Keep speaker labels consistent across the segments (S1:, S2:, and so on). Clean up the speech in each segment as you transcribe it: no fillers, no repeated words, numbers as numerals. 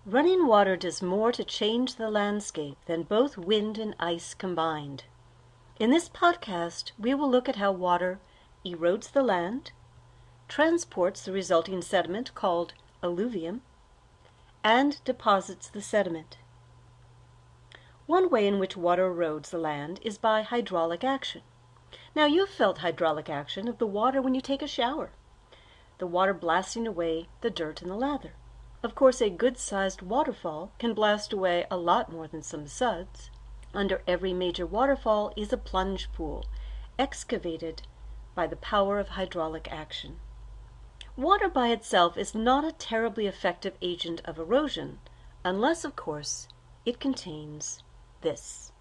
S1: Running water does more to change the landscape than both wind and ice combined. In this podcast, we will look at how water erodes the land, transports the resulting sediment called alluvium, and deposits the sediment. One way in which water erodes the land is by hydraulic action. Now, you've felt hydraulic action of the water when you take a shower, the water blasting away the dirt and the lather. Of course, a good-sized waterfall can blast away a lot more than some suds. Under every major waterfall is a plunge pool, excavated by the power of hydraulic action. Water by itself is not a terribly effective agent of erosion, unless, of course, it contains this.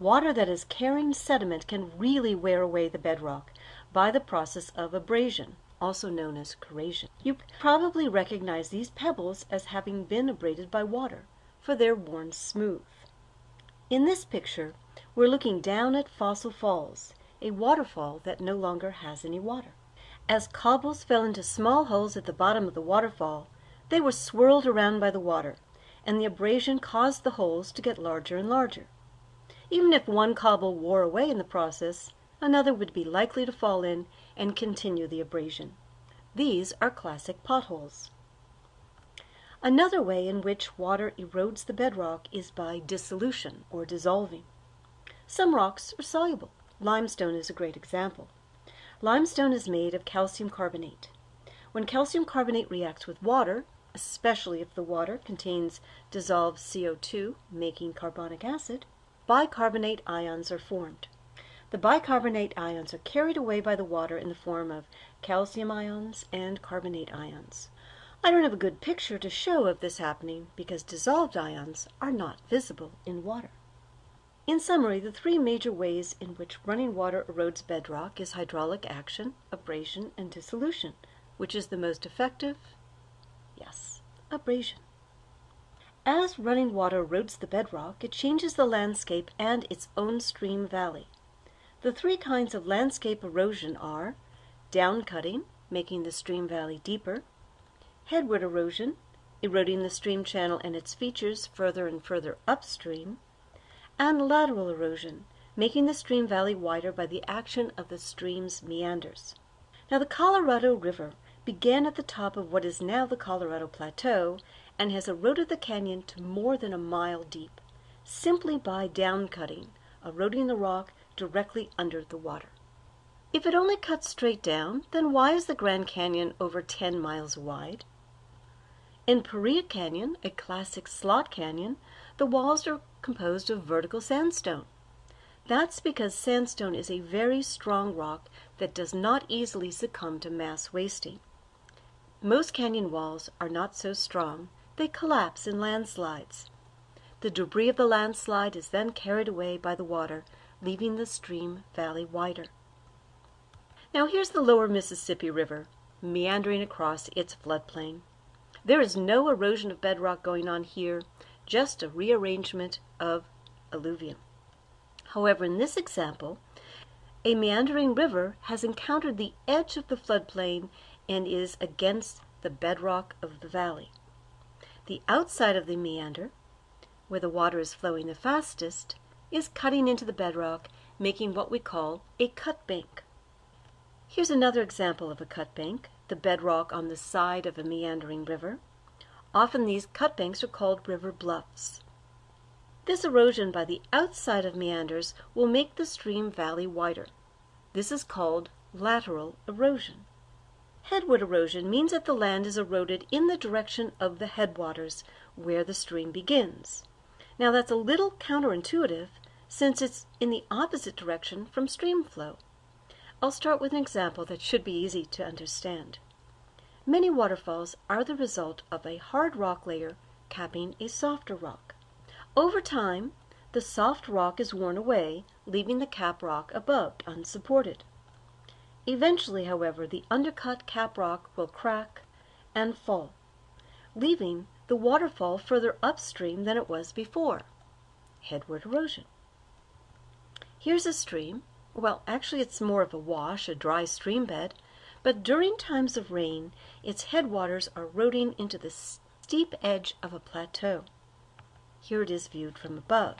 S1: Water that is carrying sediment can really wear away the bedrock by the process of abrasion, also known as corrosion. You probably recognize these pebbles as having been abraded by water, for they're worn smooth. In this picture, we're looking down at Fossil Falls, a waterfall that no longer has any water. As cobbles fell into small holes at the bottom of the waterfall, they were swirled around by the water, and the abrasion caused the holes to get larger and larger. Even if one cobble wore away in the process, another would be likely to fall in and continue the abrasion. These are classic potholes. Another way in which water erodes the bedrock is by dissolution or dissolving. Some rocks are soluble. Limestone is a great example. Limestone is made of calcium carbonate. When calcium carbonate reacts with water, especially if the water contains dissolved CO2, making carbonic acid, bicarbonate ions are formed. The bicarbonate ions are carried away by the water in the form of calcium ions and carbonate ions. I don't have a good picture to show of this happening because dissolved ions are not visible in water. In summary, the three major ways in which running water erodes bedrock is hydraulic action, abrasion, and dissolution. Which is the most effective? Yes, abrasion. As running water erodes the bedrock, it changes the landscape and its own stream valley. The three kinds of landscape erosion are downcutting, making the stream valley deeper, headward erosion, eroding the stream channel and its features further and further upstream, and lateral erosion, making the stream valley wider by the action of the stream's meanders. Now, the Colorado River began at the top of what is now the Colorado Plateau and has eroded the canyon to more than a mile deep, simply by downcutting, eroding the rock directly under the water. If it only cuts straight down, then why is the Grand Canyon over 10 miles wide? In Paria Canyon, a classic slot canyon, the walls are composed of vertical sandstone. That's because sandstone is a very strong rock that does not easily succumb to mass wasting. Most canyon walls are not so strong. They collapse in landslides. The debris of the landslide is then carried away by the water, leaving the stream valley wider. Now here's the lower Mississippi River, meandering across its floodplain. There is no erosion of bedrock going on here, just a rearrangement of alluvium. However, in this example, a meandering river has encountered the edge of the floodplain and is against the bedrock of the valley. The outside of the meander, where the water is flowing the fastest, is cutting into the bedrock, making what we call a cut bank. Here's another example of a cut bank, the bedrock on the side of a meandering river. Often these cut banks are called river bluffs. This erosion by the outside of meanders will make the stream valley wider. This is called lateral erosion. Headward erosion means that the land is eroded in the direction of the headwaters, where the stream begins. Now that's a little counterintuitive, since it's in the opposite direction from stream flow. I'll start with an example that should be easy to understand. Many waterfalls are the result of a hard rock layer capping a softer rock. Over time, the soft rock is worn away, leaving the cap rock above unsupported. Eventually, however, the undercut cap rock will crack and fall, leaving the waterfall further upstream than it was before. Headward erosion. Here's a stream. Well, actually it's more of a wash, a dry stream bed, but during times of rain, its headwaters are eroding into the steep edge of a plateau. Here it is viewed from above.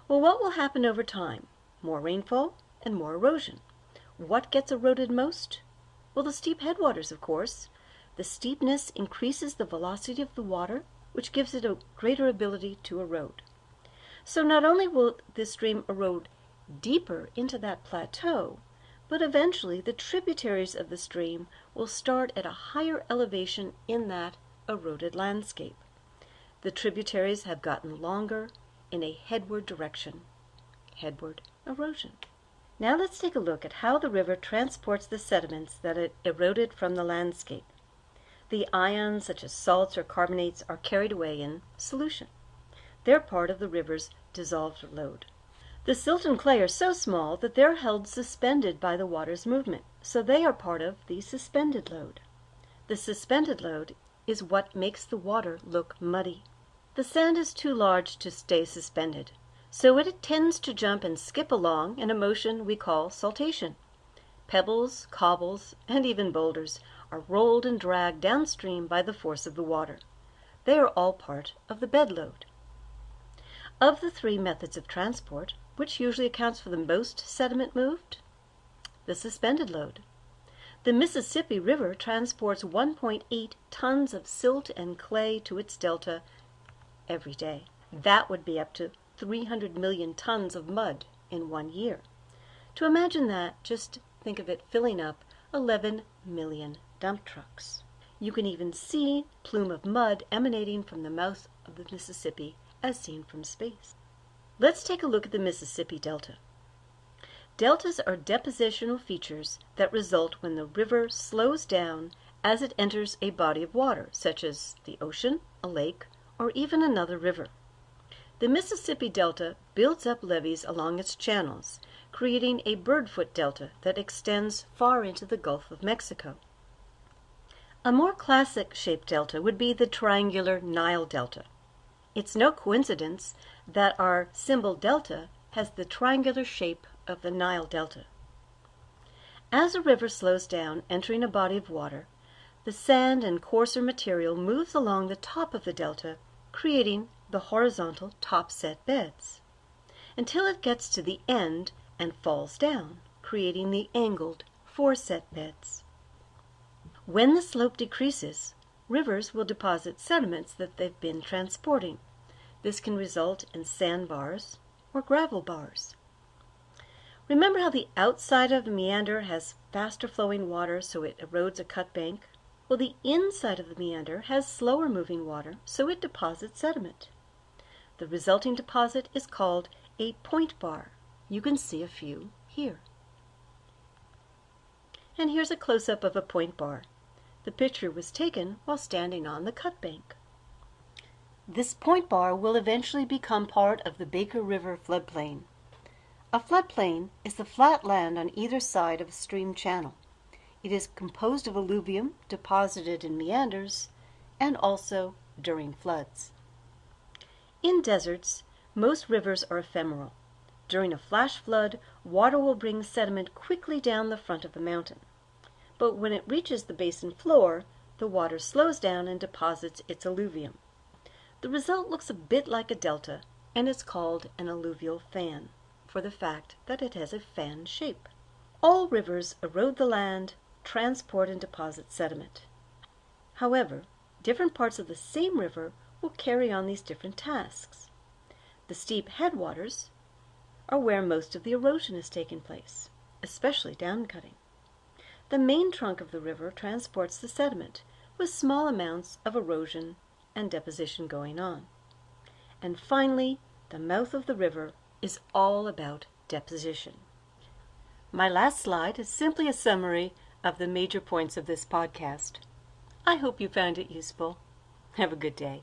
S1: Well, what will happen over time? More rainfall and more erosion. What gets eroded most? Well, the steep headwaters, of course. The steepness increases the velocity of the water, which gives it a greater ability to erode. So not only will this stream erode deeper into that plateau, but eventually the tributaries of the stream will start at a higher elevation in that eroded landscape. The tributaries have gotten longer in a headward direction. Headward erosion. Now let's take a look at how the river transports the sediments that it eroded from the landscape. The ions, such as salts or carbonates, are carried away in solution. They're part of the river's dissolved load. The silt and clay are so small that they're held suspended by the water's movement, so they are part of the suspended load. The suspended load is what makes the water look muddy. The sand is too large to stay suspended, so it tends to jump and skip along in a motion we call saltation. Pebbles, cobbles, and even boulders are rolled and dragged downstream by the force of the water. They are all part of the bed load. Of the three methods of transport, which usually accounts for the most sediment moved? The suspended load. The Mississippi River transports 1.8 tons of silt and clay to its delta every day. That would be up to 300 million tons of mud in 1 year. To imagine that, just think of it filling up 11 million dump trucks. You can even see a plume of mud emanating from the mouth of the Mississippi as seen from space. Let's take a look at the Mississippi Delta. Deltas are depositional features that result when the river slows down as it enters a body of water, such as the ocean, a lake, or even another river. The Mississippi Delta builds up levees along its channels, creating a birdfoot delta that extends far into the Gulf of Mexico. A more classic shaped delta would be the triangular Nile Delta. It's no coincidence that our symbol delta has the triangular shape of the Nile Delta. As a river slows down, entering a body of water, the sand and coarser material moves along the top of the delta, creating the horizontal topset beds, until it gets to the end and falls down, creating the angled foreset beds. When the slope decreases, rivers will deposit sediments that they've been transporting. This can result in sandbars or gravel bars. Remember how the outside of the meander has faster flowing water, so it erodes a cut bank? Well, the inside of the meander has slower moving water, so it deposits sediment. The resulting deposit is called a point bar. You can see a few here. And here's a close-up of a point bar. The picture was taken while standing on the cut bank. This point bar will eventually become part of the Baker River floodplain. A floodplain is the flat land on either side of a stream channel. It is composed of alluvium deposited in meanders and also during floods. In deserts, most rivers are ephemeral. During a flash flood, water will bring sediment quickly down the front of the mountain. But when it reaches the basin floor, the water slows down and deposits its alluvium. The result looks a bit like a delta, and it's called an alluvial fan, for the fact that it has a fan shape. All rivers erode the land, transport and deposit sediment. However, different parts of the same river will carry on these different tasks. The steep headwaters are where most of the erosion is taking place, especially downcutting. The main trunk of the river transports the sediment, with small amounts of erosion and deposition going on. And finally, the mouth of the river is all about deposition. My last slide is simply a summary of the major points of this podcast. I hope you found it useful. Have a good day.